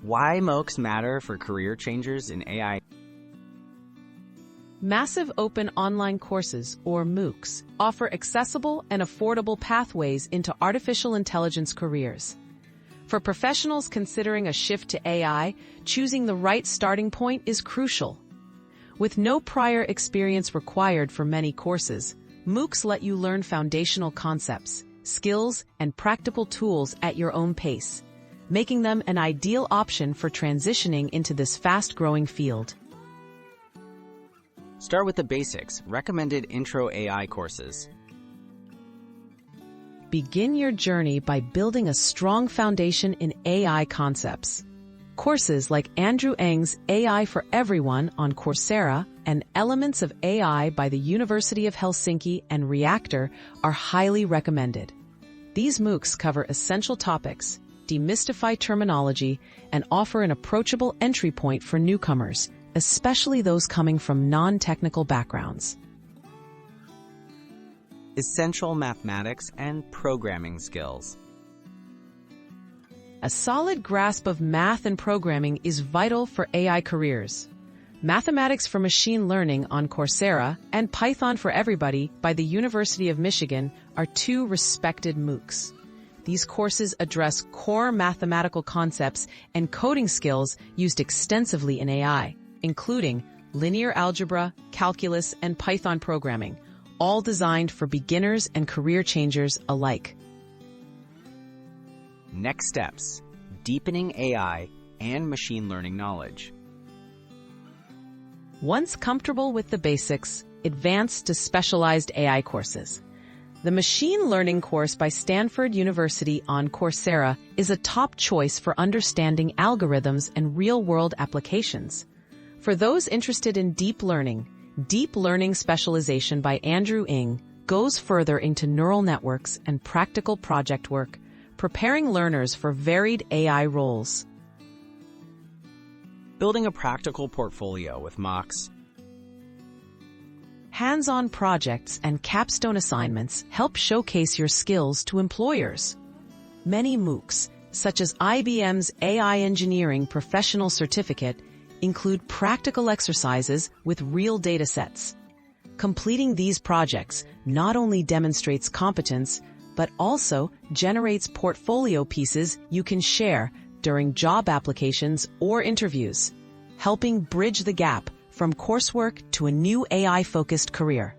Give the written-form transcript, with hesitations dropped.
Why MOOCs matter for career changers in AI. Massive open online courses, or MOOCs, offer accessible and affordable pathways into artificial intelligence careers. For professionals considering a shift to AI, choosing the right starting point is crucial. With no prior experience required for many courses, MOOCs let you learn foundational concepts, skills, and practical tools at your own pace, making them an ideal option for transitioning into this fast-growing field. Start with the basics, recommended intro AI courses. Begin your journey by building a strong foundation in AI concepts. Courses like Andrew Ng's AI for Everyone on Coursera and Elements of AI by the University of Helsinki and Reactor are highly recommended. These MOOCs cover essential topics, demystify terminology, and offer an approachable entry point for newcomers, especially those coming from non-technical backgrounds. Essential mathematics and programming skills. A solid grasp of math and programming is vital for AI careers. Mathematics for Machine Learning on Coursera and Python for Everybody by the University of Michigan are two respected MOOCs. These courses address core mathematical concepts and coding skills used extensively in AI, including linear algebra, calculus, and Python programming, all designed for beginners and career changers alike. Next steps: deepening AI and machine learning knowledge. Once comfortable with the basics, advance to specialized AI courses. The Machine Learning course by Stanford University on Coursera is a top choice for understanding algorithms and real-world applications. For those interested in deep learning specialization by Andrew Ng goes further into neural networks and practical project work, preparing learners for varied AI roles. Building a practical portfolio with MOOCs. Hands-on projects and capstone assignments help showcase your skills to employers. Many MOOCs, such as IBM's AI Engineering Professional Certificate, include practical exercises with real data sets. Completing these projects not only demonstrates competence, but also generates portfolio pieces you can share during job applications or interviews, helping bridge the gap from coursework to a new AI-focused career.